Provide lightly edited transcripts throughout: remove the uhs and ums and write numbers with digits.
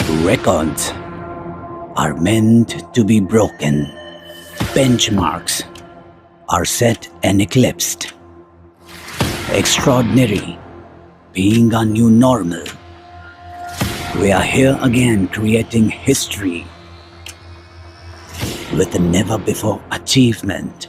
Records are meant to be broken. Benchmarks are set and eclipsed. Extraordinary being our new normal. We are here again creating history with a never before achievement.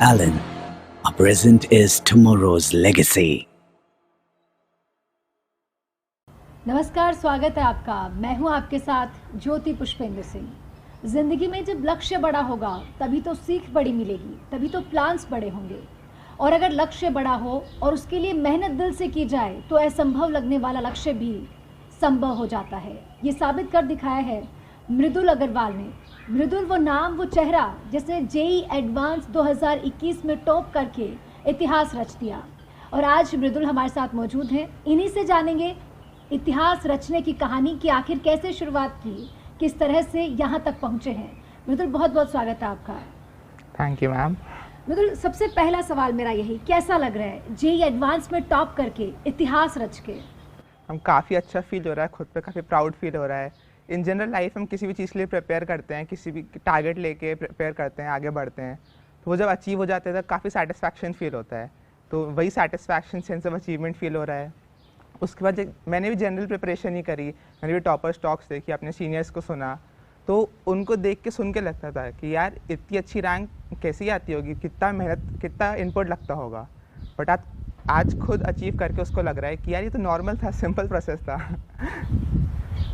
Alan, our present is tomorrow's legacy. नमस्कार, स्वागत है आपका। मैं हूं आपके साथ ज्योति पुष्पेंद्र सिंह। ज़िंदगी में जब लक्ष्य बड़ा होगा तभी तो सीख बड़ी मिलेगी, तभी तो प्लान्स बड़े होंगे। और अगर लक्ष्य बड़ा हो और उसके लिए मेहनत दिल से की जाए तो असंभव लगने वाला लक्ष्य भी संभव हो जाता है। ये साबित कर दिखाया है मृदुल अग्रवाल ने। मृदुल वो नाम, वो चेहरा जिसने जेईई एडवांस 2021 में टॉप करके इतिहास रच दिया। और आज मृदुल हमारे साथ मौजूद हैं। इन्हीं से जानेंगे इतिहास रचने की कहानी की आखिर कैसे शुरुआत की, किस तरह से यहाँ तक पहुँचे हैं। मृदुल, बहुत बहुत स्वागत है आपका। Thank you ma'am. मृदुल, सबसे पहला सवाल मेरा यही, कैसा लग रहा है जेईई एडवांस में टॉप करके इतिहास रच के? हम काफ़ी अच्छा फील हो रहा है, खुद पे काफ़ी प्राउड फील हो रहा है। इन जनरल लाइफ हम किसी भी चीज़ के लिए प्रिपेयर करते हैं, किसी भी टारगेट लेके प्रिपेयर करते हैं, आगे बढ़ते हैं, तो वो जब अचीव हो जाते हैं तब काफ़ी सेटिस्फैक्शन फील होता है। तो वही satisfaction, sense of achievement feel हो रहा है। उसके बाद मैंने भी जनरल प्रिपरेशन ही करी, मैंने भी टॉपर स्टॉक्स देखी, अपने सीनियर्स को सुना, तो उनको देख के सुन के लगता था कि यार इतनी अच्छी रैंक कैसी आती होगी, कितना मेहनत, कितना इनपुट लगता होगा। बट आज खुद अचीव करके उसको लग रहा है कि यार ये तो नॉर्मल था, सिंपल प्रोसेस था।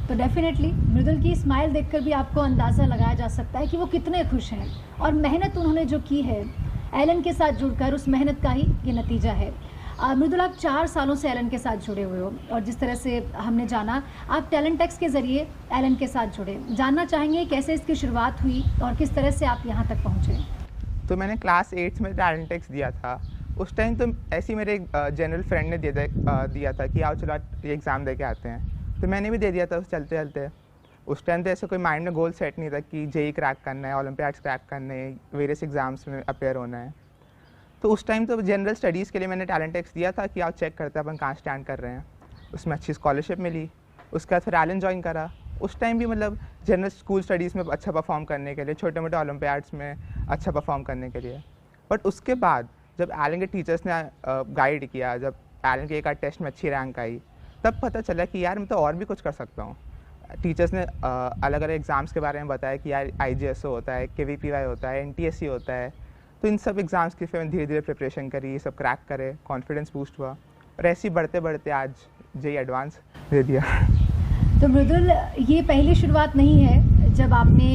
तो डेफिनेटली मृदुल की स्माइल देखकर भी आपको अंदाज़ा लगाया जा सकता है कि वो कितने खुश हैं। और मेहनत उन्होंने जो की है एलन के साथ जुड़कर, उस मेहनत का ही ये नतीजा है। मृदुल, आप 4 सालों से एलन के साथ जुड़े हुए हो और जिस तरह से हमने जाना, आप टैलेंटेक्स के ज़रिए एलन के साथ जुड़े। जानना चाहेंगे कैसे इसकी शुरुआत हुई और किस तरह से आप यहाँ तक पहुँचे? तो मैंने क्लास 8 में टैलेंटेक्स दिया था। उस टाइम तो ऐसे ही मेरे एक जनरल फ्रेंड ने दिया था कि आओ चलो ये एग्ज़ाम दे के आते हैं, तो मैंने भी दे दिया था चलते चलते। उस टाइम तो ऐसे कोई माइंड में गोल सेट नहीं था कि जेईई क्रैक करना है, ओलंपियाड्स क्रैक करने हैं, वेरियस एग्ज़ाम्स में अपेयर होना है। तो उस टाइम तो जनरल स्टडीज़ के लिए मैंने टैलेंटेक्स दिया था कि आओ चेक करते हैं अपन कहाँ स्टैंड कर रहे हैं। उसमें अच्छी स्कॉलरशिप मिली। उसके बाद फिर एलन ज्वाइन करा। उस टाइम भी मतलब जनरल स्कूल स्टडीज़ में अच्छा परफॉर्म करने के लिए, छोटे मोटे ओलंपियाड्स में अच्छा परफॉर्म करने के लिए। बट उसके बाद जब एलन के टीचर्स ने गाइड किया, जब एलन के एक आध टेस्ट में अच्छी रैंक आई, तब पता चला कि यार मैं तो और भी कुछ कर सकता हूँ। टीचर्स ने अलग अलग एग्ज़ाम्स के बारे में बताया कि यार IGSO होता है, KVPY होता है, NTSC होता है। तो इन सब एग्ज़ाम्स की फिर धीरे धीरे प्रिपरेशन करी, ये सब क्रैक करे, कॉन्फिडेंस बूस्ट हुआ और ऐसे ही बढ़ते बढ़ते आज जेईई एडवांस दे दिया। तो मृदुल, ये पहली शुरुआत नहीं है जब आपने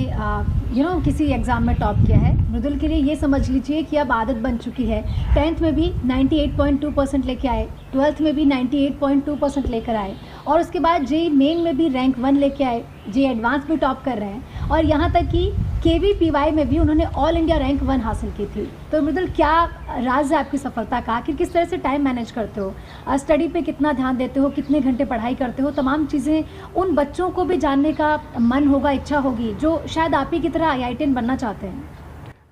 किसी एग्ज़ाम में टॉप किया है। मृदुल के लिए ये समझ लीजिए कि अब आदत बन चुकी है। 10th में भी 98.2% लेके आए, 12th में भी 98.2% लेकर आए और उसके बाद जेईई मेन में भी रैंक 1 लेके आए, जेईई एडवांस भी टॉप कर रहे हैं और यहाँ तक कि KVPY में भी उन्होंने ऑल इंडिया रैंक 1 हासिल की थी। तो मृदुल, क्या राज है आपकी सफलता का? आखिर किस तरह से टाइम मैनेज करते हो, स्टडी पे कितना ध्यान देते हो, कितने घंटे पढ़ाई करते हो? तमाम चीज़ें उन बच्चों को भी जानने का मन होगा, इच्छा होगी, जो शायद आप ही की तरह IITian बनना चाहते हैं।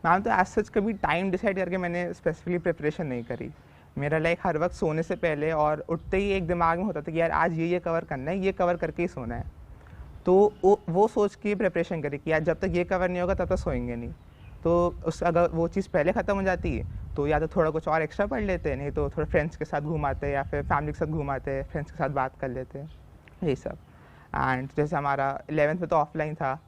मैम, तो एज सच कभी टाइम डिसाइड करके मैंने स्पेसिफिकली प्रिपरेशन नहीं करी। मेरा लाइक हर वक्त सोने से पहले और उठते ही एक दिमाग में होता था कि यार आज ये कवर करना है, ये कवर करके ही सोना है। तो वो सोच के प्रिपरेशन करी कि यार जब तक ये कवर नहीं होगा तब तक सोएंगे नहीं। तो अगर वो चीज़ पहले ख़त्म हो जाती तो या तो थोड़ा कुछ और एक्स्ट्रा पढ़ लेते, नहीं तो थोड़ा फ्रेंड्स के साथ घूमाते या फिर फैमिली के साथ घूमाते, फ्रेंड्स के साथ बात कर लेते, यही सब। एंड जैसे हमारा 11th में तो ऑफलाइन था,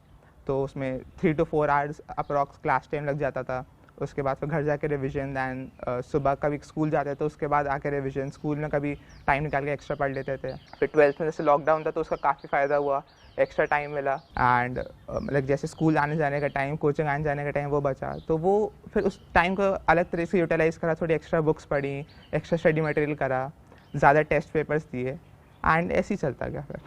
तो उसमें 3 to 4 hours approx class time लग जाता था। उसके बाद फिर घर जाके रिवीजन, दैन सुबह कभी स्कूल जाते तो उसके बाद आके रिवीजन, स्कूल में कभी टाइम निकाल के एक्स्ट्रा पढ़ लेते थे। फिर 12th में जैसे लॉकडाउन था तो उसका काफ़ी फ़ायदा हुआ, एक्स्ट्रा टाइम मिला। एंड मतलब जैसे स्कूल आने जाने का टाइम, कोचिंग आने जाने का टाइम वो बचा, तो वो फिर उस टाइम को अलग तरीके से यूटिलाइज़ करा, थोड़ी एक्स्ट्रा बुक्स पढ़ी, एक्स्ट्रा स्टडी मटेरियल करा, ज़्यादा टेस्ट पेपर्स दिए एंड ऐसे ही चलता गया फिर।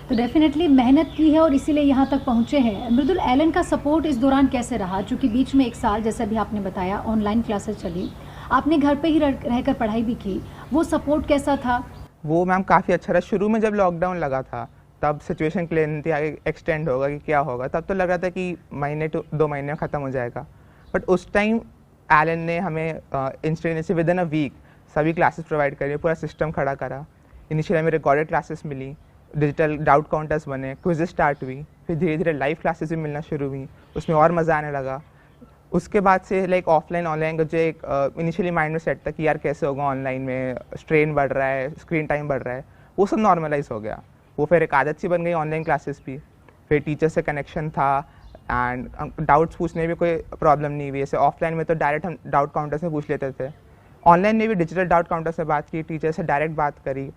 तो डेफिनेटली मेहनत की है और इसीलिए यहाँ तक पहुँचे हैं। मृदुल, एलन का सपोर्ट इस दौरान कैसे रहा? चूँकि बीच में 1 साल, जैसे भी आपने बताया, ऑनलाइन क्लासेस चली, आपने घर पे ही रहकर पढ़ाई भी की, वो सपोर्ट कैसा था? वो मैम काफ़ी अच्छा रहा। शुरू में जब लॉकडाउन लगा था तब सिचुएशन क्लियर नहीं थी आगे एक्सटेंड होगा कि क्या होगा। तब तो लग रहा था कि महीने 2 महीने में ख़त्म हो जाएगा, बट उस टाइम एलन ने हमें instantly within a week सभी क्लासेस प्रोवाइड करी, पूरा सिस्टम खड़ा करा। इनिशियली हमें रिकॉर्डेड क्लासेस मिली, डिजिटल डाउट काउंटर्स बने, क्विज़ स्टार्ट हुई, फिर धीरे धीरे लाइव क्लासेस भी मिलना शुरू हुई, उसमें और मज़ा आने लगा। उसके बाद से लाइक ऑफलाइन ऑनलाइन का जो एक इनिशियली माइंड में सेट था कि यार कैसे होगा ऑनलाइन में, स्ट्रेन बढ़ रहा है, स्क्रीन टाइम बढ़ रहा है, वो सब नॉर्मलाइज हो गया। वो फिर एक आदत सी बन गई ऑनलाइन क्लासेस भी। फिर टीचर से कनेक्शन था एंड डाउट्स पूछने में भी कोई प्रॉब्लम नहीं हुई। जैसे ऑफलाइन में तो डायरेक्ट हम डाउट काउंटर से पूछ लेते थे, ऑनलाइन में भी डिजिटल डाउट काउंटर से बात की, टीचर से डायरेक्ट बात करी।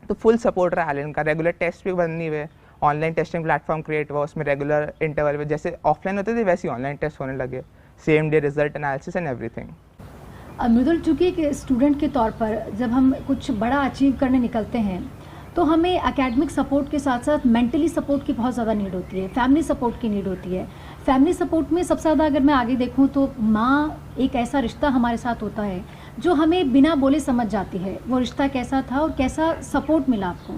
तो फुल सपोर्ट रहा एलन का। रेगुलर टेस्ट भी बंद नहीं हुए, ऑनलाइन टेस्टिंग प्लेटफॉर्म क्रिएट हुआ, उसमें रेगुलर इंटरवल में जैसे ऑफलाइन होते थे वैसे ही ऑनलाइन टेस्ट होने लगे, same day result analysis and everything. Mridul, चूँकि एक स्टूडेंट के तौर पर जब हम कुछ बड़ा अचीव करने निकलते हैं तो हमें एकेडमिक सपोर्ट के साथ साथ मेंटली सपोर्ट की बहुत ज़्यादा नीड होती है, फैमिली सपोर्ट की नीड होती है। फैमिली सपोर्ट में सबसे ज़्यादा अगर मैं आगे देखूं तो माँ एक ऐसा रिश्ता हमारे साथ होता है जो हमें बिना बोले समझ जाती है। वो रिश्ता कैसा था और कैसा सपोर्ट मिला आपको?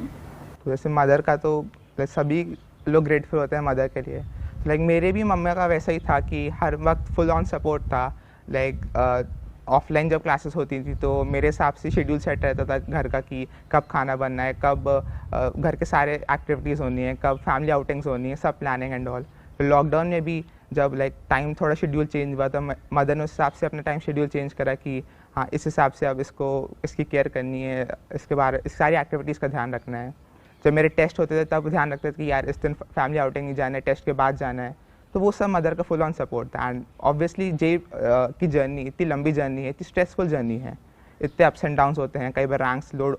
तो जैसे मदर का तो सभी लोग ग्रेटफुल होते हैं मदर के लिए। लाइक मेरे भी मम्मी का वैसा ही था कि हर वक्त फुल ऑन सपोर्ट था। लाइक ऑफलाइन जब क्लासेस होती थी तो मेरे हिसाब से शेड्यूल सेट रहता था घर का कि कब खाना बनना है, कब घर के सारे एक्टिविटीज़ होनी है, कब फैमिली आउटिंग्स होनी है, सब प्लानिंग एंड ऑल। फिर लॉकडाउन में भी जब लाइक टाइम थोड़ा शेड्यूल चेंज हुआ तो मदर ने उस हिसाब से अपना टाइम शेड्यूल चेंज करा कि हाँ इस हिसाब से अब इसकी केयर करनी है, इस सारी एक्टिविटीज़ का ध्यान रखना है। जब मेरे टेस्ट होते थे तब ध्यान रखते थे कि यार इस दिन फैमिली आउटिंग नहीं जाना है, टेस्ट के बाद जाना है। तो वो सब मदर का फुल ऑन सपोर्ट था। एंड ऑब्वियसली जे की जर्नी इतनी लंबी जर्नी है, इतनी स्ट्रेसफुल जर्नी है, इतने अप्स एंड डाउन्स होते हैं, कई बार रैंक्स लो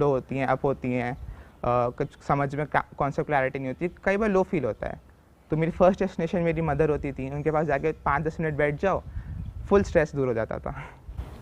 होती हैं, अप होती हैं, कुछ समझ में कॉन्सेप्ट क्लैरिटी नहीं होती, कई बार लो फील होता है। तो मेरी फर्स्ट डेस्टिनेशन मेरी मदर होती थी, उनके पास जाके 5-10 मिनट बैठ जाओ, फुल स्ट्रेस दूर हो जाता था।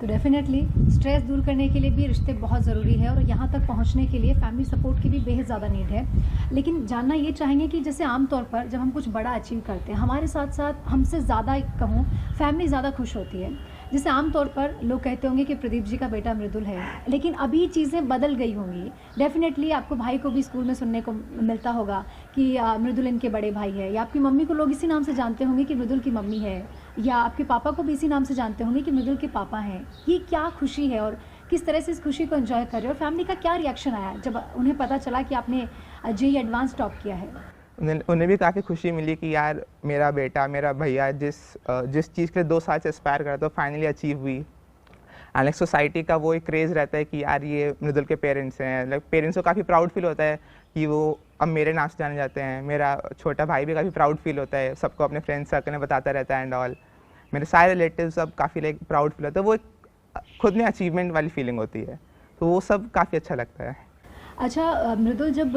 तो डेफिनेटली स्ट्रेस दूर करने के लिए भी रिश्ते बहुत ज़रूरी है और यहाँ तक पहुँचने के लिए फैमिली सपोर्ट की भी बेहद ज़्यादा नीड है। लेकिन जानना ये चाहेंगे कि जैसे आमतौर पर जब हम कुछ बड़ा अचीव करते हैं, हमारे साथ साथ हमसे ज़्यादा कहूँ फैमिली ज़्यादा खुश होती है। जैसे आमतौर पर लोग कहते होंगे कि प्रदीप जी का बेटा मृदुल है, लेकिन अभी चीज़ें बदल गई होंगी। डेफिनेटली आपको भाई को भी स्कूल में सुनने को मिलता होगा कि मृदुल इनके बड़े भाई है, या आपकी मम्मी को लोग इसी नाम से जानते होंगे कि मृदुल की मम्मी है, या आपके पापा को भी इसी नाम से जानते होंगे कि मृदुल के पापा हैं। ये क्या खुशी है और किस तरह से इस खुशी को एंजॉय कर रहे हो? और फैमिली का क्या रिएक्शन आया जब उन्हें पता चला कि आपने जेईई एडवांस टॉप किया है? उन्हें भी काफ़ी खुशी मिली कि यार मेरा बेटा, मेरा भैया जिस चीज़ के लिए 2 साल से एस्पायर कर रहा था फाइनली अचीव हुई। एंड सोसाइटी का वो एक क्रेज़ रहता है कि यार ये मृदुल के पेरेंट्स हैं। लाइक पेरेंट्स को काफ़ी प्राउड फील होता है कि वो अब मेरे नाम से जाने जाते हैं। मेरा छोटा भाई भी काफ़ी प्राउड फील होता है, सबको अपने फ्रेंड्स सर्कल में बताता रहता है एंड ऑल। मेरे सारे रिलेटिव्स सब काफ़ी लाइक प्राउड फील होता है, वो एक खुद में अचीवमेंट वाली फीलिंग होती है, तो वो सब काफ़ी अच्छा लगता है। अच्छा मृदुल, जब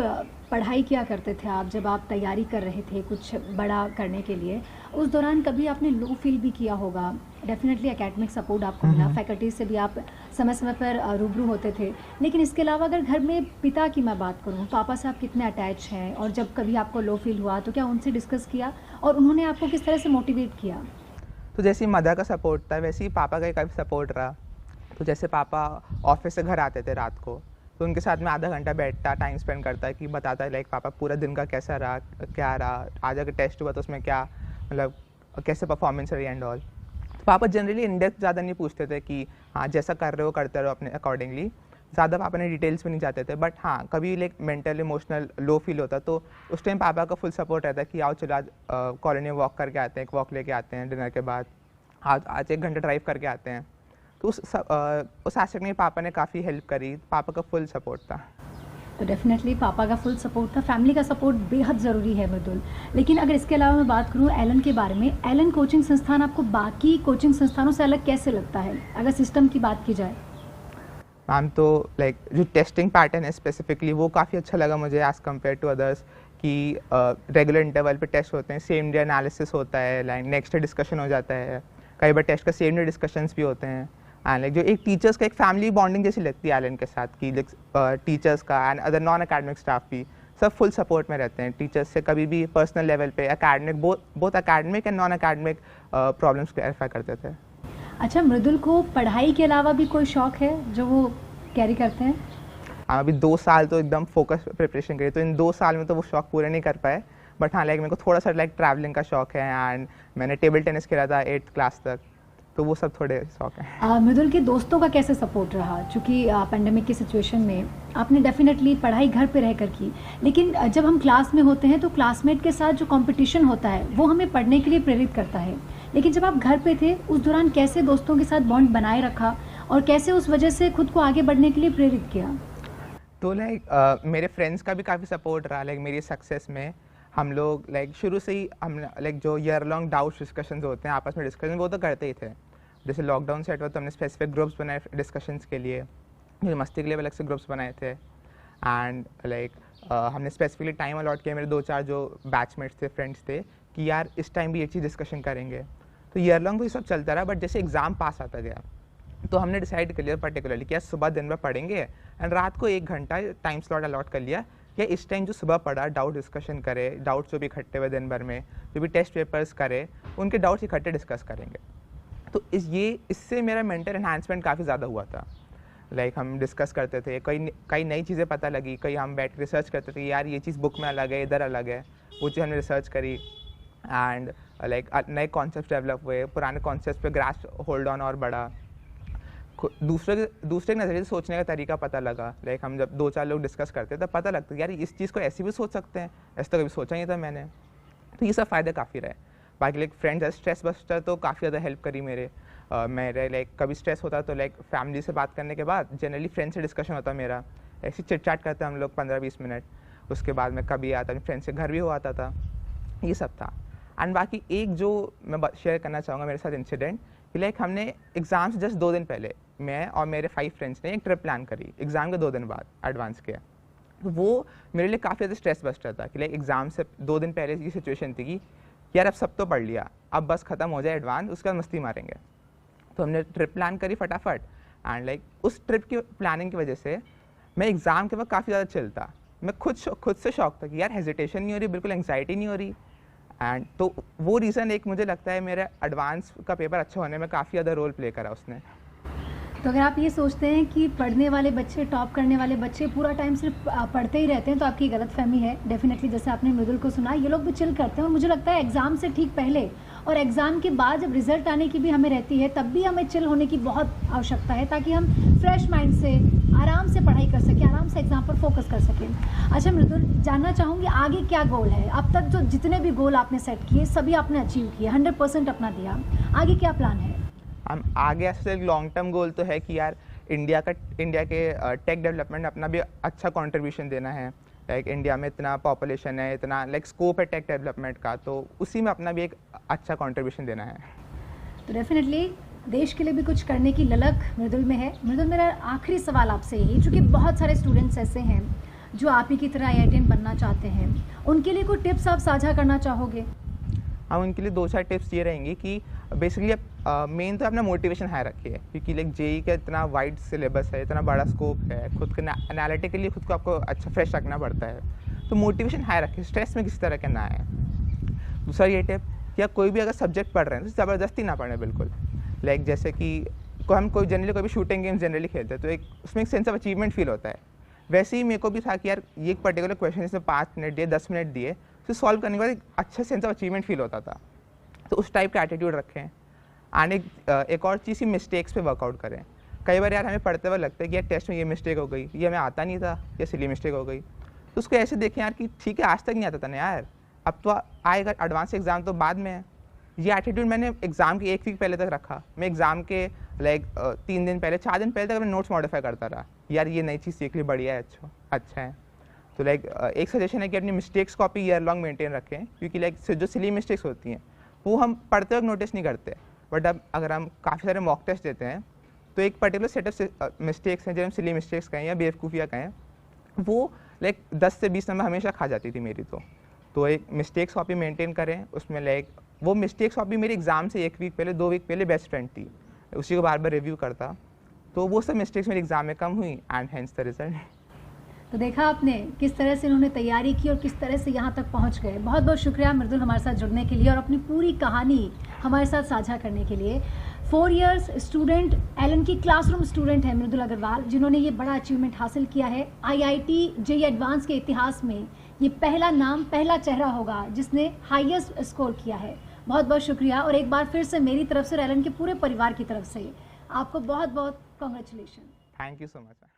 पढ़ाई किया करते थे आप, जब आप तैयारी कर रहे थे कुछ बड़ा करने के लिए, उस दौरान कभी आपने लो फील भी किया होगा? डेफिनेटली एकेडमिक सपोर्ट आपको मिला, फैकल्टी से भी आप समय समय पर रूबरू होते थे, लेकिन इसके अलावा अगर घर में पिता की मैं बात करूं, पापा से आप कितने अटैच हैं? और जब कभी आपको लो फील हुआ तो क्या उनसे डिस्कस किया और उन्होंने आपको किस तरह से मोटिवेट किया? तो जैसे मदर का सपोर्ट था वैसे ही पापा का काफ़ी सपोर्ट रहा। तो जैसे पापा ऑफिस से घर आते थे रात को, तो उनके साथ में आधा घंटा बैठता, टाइम स्पेंड करता है कि बताता है लाइक पापा पूरा दिन का कैसा रहा, क्या रहा, आज अगर टेस्ट हुआ तो उसमें क्या मतलब कैसे परफॉर्मेंस रही एंड ऑल। तो पापा जनरली इन डेप्थ ज़्यादा नहीं पूछते थे कि हाँ जैसा कर रहे हो करते रहो अपने अकॉर्डिंगली, ज़्यादा पापा ने डिटेल्स में नहीं जाते थे। बट हाँ कभी like mental emotional low feel होता तो उस टाइम पापा का फुल सपोर्ट रहता है कि आओ चलो आज कॉलोनी वॉक करके आते हैं, एक वॉक लेके आते हैं डिनर के बाद, आज 1 घंटा ड्राइव करके आते हैं। तो उस एस्पेक्ट में पापा ने काफ़ी हेल्प करी, पापा का फुल सपोर्ट था। तो डेफिनेटली पापा का फुल सपोर्ट था, फैमिली का सपोर्ट बेहद ज़रूरी है मृदुल। लेकिन अगर इसके अलावा मैं बात करूँ एलन के बारे में, एलन कोचिंग संस्थान आपको बाकी कोचिंग संस्थानों से अलग कैसे लगता है अगर सिस्टम की बात की जाए? मैम तो लाइक जो टेस्टिंग पैटर्न है स्पेसिफिकली वो काफ़ी अच्छा लगा मुझे एज़ कम्पेयर टू अदर्स, कि रेगुलर इंटरवल पे टेस्ट होते हैं, सेम डे एनालिसिस होता है, लाइक नेक्स्ट डे डिस्कशन हो जाता है, कई बार टेस्ट का सेम डे डिस्कशंस भी होते हैं। एंड लाइक जो एक टीचर्स का एक फैमिली बॉन्डिंग जैसी लगती है एलन के साथ, कि टीचर्स का and other non academic staff भी सब फुल सपोर्ट में रहते हैं टीचर्स से, कभी भी पर्सनल लेवल पे academic both academic and non academic problems clarify करते थे। अच्छा, मृदुल को पढ़ाई के अलावा भी कोई शौक़ है जो वो कैरी करते हैं? हम अभी 2 साल तो एकदम फोकस प्रिपरेशन करी, तो इन 2 साल में तो वो शौक पूरे नहीं कर पाए। बट हाँ, लाइक मेरे को थोड़ा सा लाइक ट्रैवलिंग का शौक है, एंड मैंने टेबल टेनिस खेला था 8th क्लास तक, तो वो सब थोड़े शौक हैं। मृदुल के दोस्तों का कैसे सपोर्ट रहा? चूँकि पेंडेमिक की सिचुएशन में आपने डेफिनेटली पढ़ाई घर पे रह कर की, लेकिन जब हम क्लास में होते हैं तो क्लासमेट के साथ जो कंपटीशन होता है वो हमें पढ़ने के लिए प्रेरित करता है, लेकिन जब आप घर पे थे उस दौरान कैसे दोस्तों के साथ बॉन्ड बनाए रखा और कैसे उस वजह से खुद को आगे बढ़ने के लिए प्रेरित किया? तो लाइक मेरे फ्रेंड्स का भी काफ़ी सपोर्ट रहा लाइक मेरी सक्सेस में। हम लोग लाइक शुरू से ही हम लाइक जो ईयर लॉन्ग डाउट डिस्कशंस होते हैं, आपस में डिस्कशन, वो तो करते ही थे। जैसे लॉकडाउन सेट हुआ तो हमने स्पेसिफिक ग्रुप्स बनाए डिस्कशंस के लिए, मस्ती के लिए अलग से ग्रुप्स बनाए थे। एंड लाइक हमने स्पेसिफिकली टाइम अलॉट किया, मेरे 2-4 जो बैचमेट्स थे, फ्रेंड्स थे, कि यार इस टाइम भी ये चीज़ डिस्कशन करेंगे। तो ईयर लॉन्ग तो ये सब चलता रहा, बट जैसे एग्ज़ाम पास आता गया तो हमने डिसाइड कर लिया पर्टिकुलरली कि यार सुबह दिन भर पढ़ेंगे, एंड रात को 1 घंटा टाइम स्लॉट अलॉट कर लिया कि इस टाइम जो सुबह पढ़ा डाउट डिस्कशन करे, डाउट्स जो भी इकट्ठे हुए दिन भर में, जो भी टेस्ट पेपर्स करे, उनके डाउट्स इकट्ठे डिस्कस करेंगे। तो इससे मेरा मेंटल एनहांसमेंट काफ़ी ज़्यादा हुआ था। लाइक हम डिस्कस करते थे, कई नई चीज़ें पता लगी, कई हम बैठ के रिसर्च करते थे, यार ये चीज़ बुक में अलग है, इधर अलग है, वो चीज़ हमने रिसर्च करी। एंड लाइक नए कॉन्सेप्ट डेवलप हुए, पुराने कॉन्सेप्ट पे ग्रास्प होल्ड ऑन और बढ़ा, दूसरे नज़रिए से सोचने का तरीका पता लगा। लाइक हम जब 2-4 लोग डिस्कस करते तब पता लगता यार इस चीज़ को ऐसे भी सोच सकते हैं, ऐसा तो कभी सोचा नहीं था मैंने। तो ये सब फ़ायदे काफ़ी रहे। बाकी लाइक फ्रेंड्स स्ट्रेस बस्टर तो काफ़ी ज़्यादा हेल्प करी मेरे लाइक कभी स्ट्रेस होता तो लाइक फैमिली से बात करने के बाद जनरली फ्रेंड से डिस्कशन होता मेरा, ऐसी चिट चैट करते हम लोग 15-20 मिनट, उसके बाद मैं कभी आता अपने फ्रेंड्स के घर भी हो आता था, ये सब था। एंड बाकी एक जो मैं शेयर करना चाहूँगा मेरे साथ इंसिडेंट, कि लाइक हमने एग्ज़ाम से जस्ट 2 दिन पहले मैं और मेरे 5 फ्रेंड्स ने एक ट्रिप प्लान करी एग्ज़ाम के 2 दिन बाद एडवांस के। तो वो मेरे लिए काफ़ी ज़्यादा स्ट्रेस बस्टर था कि लाइक एग्ज़ाम से 2 दिन पहले की सिचुएशन थी कि यार अब सब तो पढ़ लिया, अब बस ख़त्म हो जाए एडवांस, उसके बाद मस्ती मारेंगे। तो हमने ट्रिप प्लान करी फटाफट, एंड लाइक उस ट्रिप की प्लानिंग की वजह से मैं एग्ज़ाम के वक्त काफ़ी ज़्यादा चिल था। मैं खुद से शौक था कि यार हेजिटेशन नहीं हो रही, बिल्कुल एंग्जाइटी नहीं हो रही। एंड तो वो रीज़न एक मुझे लगता है मेरा एडवांस का पेपर अच्छा होने में काफ़ी ज़्यादा रोल प्ले करा उसने। तो अगर आप ये सोचते हैं कि पढ़ने वाले बच्चे, टॉप करने वाले बच्चे पूरा टाइम सिर्फ पढ़ते ही रहते हैं, तो आपकी गलतफहमी है। डेफिनेटली जैसे आपने मृदुल को सुना, ये लोग भी चिल करते हैं, और मुझे लगता है एग्ज़ाम से ठीक पहले और एग्ज़ाम के बाद जब रिजल्ट आने की भी हमें रहती है, तब भी हमें चिल होने की बहुत आवश्यकता है, ताकि हम फ्रेश माइंड से आराम से पढ़ाई कर सकें, आराम से एग्ज़ाम पर फोकस कर सकें। अच्छा मृदुल, जानना चाहूँगी आगे क्या गोल है? अब तक जो जितने भी गोल आपने सेट किए सभी आपने अचीव किए, 100% अपना दिया, आगे क्या प्लान है? हम आगे ऐसे लॉन्ग टर्म गोल तो है कि यार इंडिया के टेक डेवलपमेंट अपना भी अच्छा कंट्रीब्यूशन देना है। लाइक इंडिया में इतना पॉपुलेशन है, इतना लाइक स्कोप है टेक डेवलपमेंट का, तो उसी में अपना भी एक अच्छा कंट्रीब्यूशन देना है। तो डेफिनेटली देश के लिए भी कुछ करने की ललक मृदुल में है। मृदुल, मेरा आखिरी सवाल आपसे यही, चूँकि बहुत सारे स्टूडेंट्स ऐसे हैं जो आप ही की तरह IITian बनना चाहते हैं, उनके लिए कोई टिप्स आप साझा करना चाहोगे? हाँ, उनके लिए 2-4 टिप्स ये रहेंगी कि बेसिकली मेन तो अपना मोटिवेशन हाई रखिए, क्योंकि लाइक जेई का इतना वाइड सिलेबस है, इतना बड़ा स्कोप है, खुद के एनालिटिकली खुद को आपको अच्छा फ्रेश रखना पड़ता है, तो मोटिवेशन हाई रखिए, स्ट्रेस में किसी तरह के ना आए। दूसरा ये टिप, या कोई भी अगर सब्जेक्ट पढ़ रहे हैं तो ज़बरदस्ती ना पढ़ें बिल्कुल। लाइक जैसे कि हम जनरली कोई भी शूटिंग गेम जनरली खेलते हैं तो एक उसमें एक सेंस ऑफ अचीवमेंट फील होता है, वैसे ही मेरे को भी था कि यार ये एक पर्टिकुलर क्वेश्चन इसमें 5 मिनट दिए, 10 मिनट दिए, तो सॉल्व करने के बाद एक अच्छा सेंस ऑफ अचीवमेंट फील होता था। तो उस टाइप का एटीट्यूड रखें। एंड एक और चीज़ ही मिस्टेक्स पे वर्कआउट करें। कई बार यार हमें पढ़ते हुए लगता है कि यार टेस्ट में ये मिस्टेक हो गई, ये हमें आता नहीं था, ये सिली मिस्टेक हो गई, तो उसको ऐसे देखें यार कि ठीक है आज तक नहीं आता था ना यार, अब तो आएगा, एडवांस एग्ज़ाम तो बाद में है। ये एटीट्यूड मैंने एग्ज़ाम के 1 वीक पहले तक रखा। मैं एग्ज़ाम के लाइक 3 दिन पहले, 4 दिन पहले तक अपने नोट्स मॉडिफाई करता रहा, यार ये नई चीज़ सीख ली, बढ़िया है, अच्छा है। तो लाइक एक सजेशन है कि अपनी मिस्टेक्स को आप ईयर लॉन्ग मेंटेन रखें, क्योंकि लाइक जो सिली मिस्टेक्स होती हैं वो हम पढ़ते वक्त नोटिस नहीं करते, बट अब अगर हम काफ़ी सारे मॉक टेस्ट देते हैं तो एक पर्टिकुलर सेट ऑफ मिस्टेक्स हैं, जो हम सिली मिस्टेक्स कहें या बेवकूफ़ियाँ कहें, वो लाइक 10 से 20 नंबर हमेशा खा जाती थी मेरी। तो एक मिस्टेक्स कॉपी मेंटेन करें, उसमें लाइक वो मिस्टेक्स कॉपी मेरे एग्ज़ाम से 1 वीक पहले, 2 वीक पहले बेस्ट फ्रेंड थी, उसी को बार बार रिव्यू करता, तो वो सब मिस्टेक्स मेरे एग्ज़ाम में कम हुई, एंड हेंस द रिजल्ट। तो देखा आपने किस तरह से उन्होंने तैयारी की और किस तरह से यहाँ तक पहुँच गए। बहुत बहुत शुक्रिया मृदुल हमारे साथ जुड़ने के लिए और अपनी पूरी कहानी हमारे साथ साझा करने के लिए। 4 इयर्स स्टूडेंट, एलन की क्लासरूम स्टूडेंट है मृदुला अग्रवाल, जिन्होंने ये बड़ा अचीवमेंट हासिल किया है। IIT JEE एडवांस के इतिहास में ये पहला नाम, पहला चेहरा होगा जिसने हाईएस्ट स्कोर किया है। बहुत बहुत शुक्रिया, और एक बार फिर से मेरी तरफ से और एलन के पूरे परिवार की तरफ से आपको बहुत बहुत congratulation. Thank you so much.